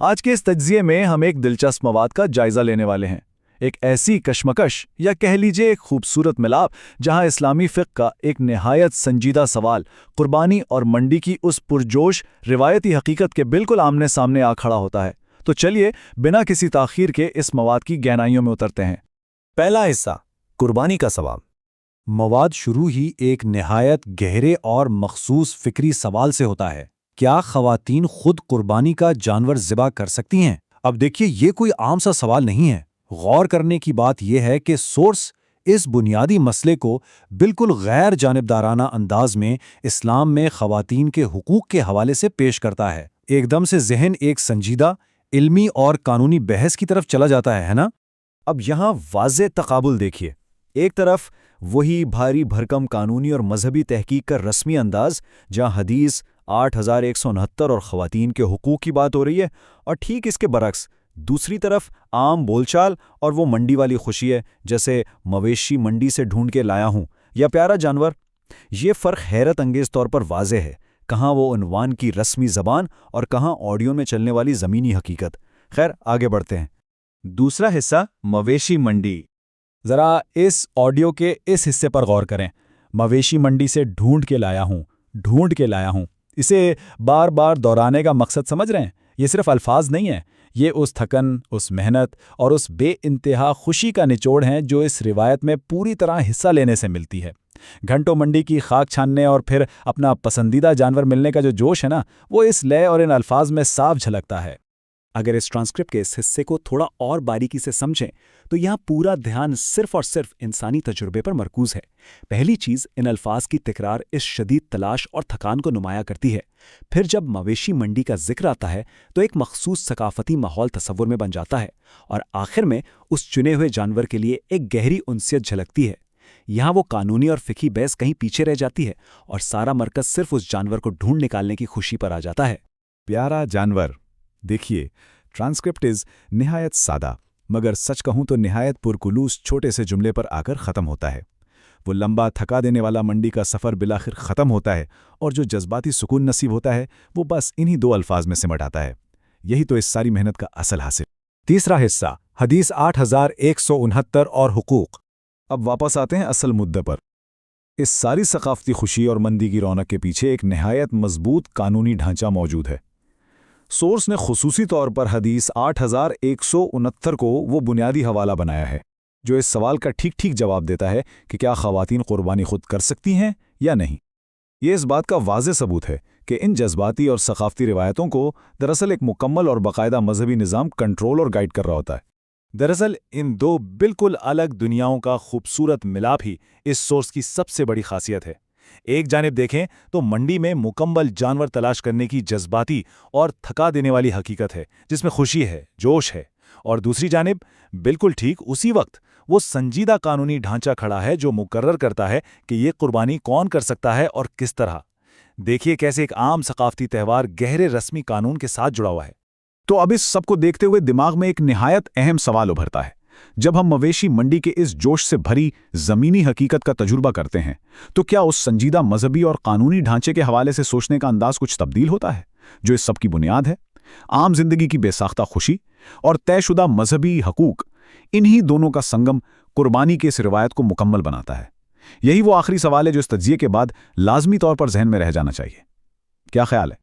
آج کے اس تجزیے میں ہم ایک دلچسپ مواد کا جائزہ لینے والے ہیں، ایک ایسی کشمکش یا کہہ لیجئے ایک خوبصورت ملاپ جہاں اسلامی فقہ کا ایک نہایت سنجیدہ سوال قربانی اور منڈی کی اس پرجوش روایتی حقیقت کے بالکل آمنے سامنے آ کھڑا ہوتا ہے۔ تو چلیے بنا کسی تاخیر کے اس مواد کی گہرائیوں میں اترتے ہیں۔ پہلا حصہ، قربانی کا ثواب۔ مواد شروع ہی ایک نہایت گہرے اور مخصوص فکری سوال سے ہوتا ہے۔ کیا خواتین خود قربانی کا جانور ذبح کر سکتی ہیں؟ اب دیکھیے، یہ کوئی عام سا سوال نہیں ہے۔ غور کرنے کی بات یہ ہے کہ سورس اس بنیادی مسئلے کو بالکل غیر جانبدارانہ انداز میں اسلام میں خواتین کے حقوق کے حوالے سے پیش کرتا ہے۔ ایک دم سے ذہن ایک سنجیدہ، علمی اور قانونی بحث کی طرف چلا جاتا ہے نا؟ اب یہاں واضح تقابل دیکھیے۔ ایک طرف وہی بھاری بھرکم قانونی اور مذہبی تحقیق کا رسمی انداز جہاں حدیث 8169 اور خواتین کے حقوق کی بات ہو رہی ہے، اور ٹھیک اس کے برعکس دوسری طرف عام بول چال اور وہ منڈی والی خوشی ہے، جیسے مویشی منڈی سے ڈھونڈ کے لایا ہوں یا پیارا جانور۔ یہ فرق حیرت انگیز طور پر واضح ہے، کہاں وہ عنوان کی رسمی زبان اور کہاں آڈیو میں چلنے والی زمینی حقیقت۔ خیر، آگے بڑھتے ہیں۔ دوسرا حصہ، مویشی منڈی۔ ذرا اس آڈیو کے اس حصے پر غور کریں۔ مویشی منڈی سے ڈھونڈ کے لایا ہوں۔ اسے بار بار دہرانے کا مقصد سمجھ رہے ہیں؟ یہ صرف الفاظ نہیں ہیں، یہ اس تھکن، اس محنت اور اس بے انتہا خوشی کا نچوڑ ہیں جو اس روایت میں پوری طرح حصہ لینے سے ملتی ہے۔ گھنٹوں منڈی کی خاک چھاننے اور پھر اپنا پسندیدہ جانور ملنے کا جو جوش ہے نا، وہ اس لے اور ان الفاظ میں صاف جھلکتا ہے۔ اگر اس ٹرانسکرپٹ کے اس حصے کو تھوڑا اور باریکی سے سمجھیں تو یہاں پورا دھیان صرف اور صرف انسانی تجربے پر مرکوز ہے۔ پہلی چیز، ان الفاظ کی تکرار اس شدید تلاش اور تھکان کو نمایاں کرتی ہے۔ پھر جب مویشی منڈی کا ذکر آتا ہے تو ایک مخصوص ثقافتی ماحول تصور میں بن جاتا ہے، اور آخر میں اس چنے ہوئے جانور کے لیے ایک گہری انسیت جھلکتی ہے۔ یہاں وہ قانونی اور فقہی بحث کہیں پیچھے رہ جاتی ہے اور سارا مرکز صرف اس جانور کو ڈھونڈ نکالنے کی خوشی پر آ جاتا ہے۔ پیارا جانور۔ دیکھیے، ٹرانسکرپٹ نہایت سادہ مگر سچ کہوں تو نہایت پرکلوس چھوٹے سے جملے پر آ کر ختم ہوتا ہے۔ وہ لمبا تھکا دینے والا منڈی کا سفر بالآخر ختم ہوتا ہے، اور جو جذباتی سکون نصیب ہوتا ہے وہ بس انہی دو الفاظ میں سمٹ آتا ہے۔ یہی تو اس ساری محنت کا اصل حاصل۔ تیسرا حصہ، حدیث 8169 اور حقوق۔ اب واپس آتے ہیں اصل مدعے پر۔ اس ساری ثقافتی خوشی اور مندی کی رونق کے پیچھے ایک نہایت مضبوط قانونی ڈھانچہ موجود ہے۔ سورس نے خصوصی طور پر حدیث 8169 کو وہ بنیادی حوالہ بنایا ہے جو اس سوال کا ٹھیک جواب دیتا ہے کہ کیا خواتین قربانی خود کر سکتی ہیں یا نہیں۔ یہ اس بات کا واضح ثبوت ہے کہ ان جذباتی اور ثقافتی روایتوں کو دراصل ایک مکمل اور باقاعدہ مذہبی نظام کنٹرول اور گائیڈ کر رہا ہوتا ہے۔ دراصل ان دو بالکل الگ دنیاؤں کا خوبصورت ملاپ ہی اس سورس کی سب سے بڑی خاصیت ہے۔ ایک جانب دیکھیں تو منڈی میں مکمل جانور تلاش کرنے کی جذباتی اور تھکا دینے والی حقیقت ہے جس میں خوشی ہے، جوش ہے، اور دوسری جانب بالکل ٹھیک اسی وقت وہ سنجیدہ قانونی ڈھانچہ کھڑا ہے جو مقرر کرتا ہے کہ یہ قربانی کون کر سکتا ہے اور کس طرح۔ دیکھیے کیسے ایک عام ثقافتی تہوار گہرے رسمی قانون کے ساتھ جڑا ہوا ہے۔ تو اب اس سب کو دیکھتے ہوئے دماغ میں ایک نہایت اہم سوال ابھرتا ہے۔ جب ہم مویشی منڈی کے اس جوش سے بھری زمینی حقیقت کا تجربہ کرتے ہیں تو کیا اس سنجیدہ مذہبی اور قانونی ڈھانچے کے حوالے سے سوچنے کا انداز کچھ تبدیل ہوتا ہے جو اس سب کی بنیاد ہے؟ عام زندگی کی بے ساختہ خوشی اور طے شدہ مذہبی حقوق، انہی دونوں کا سنگم قربانی کے اس روایت کو مکمل بناتا ہے۔ یہی وہ آخری سوال ہے جو اس تجزیے کے بعد لازمی طور پر ذہن میں رہ جانا چاہیے۔ کیا خیال ہے؟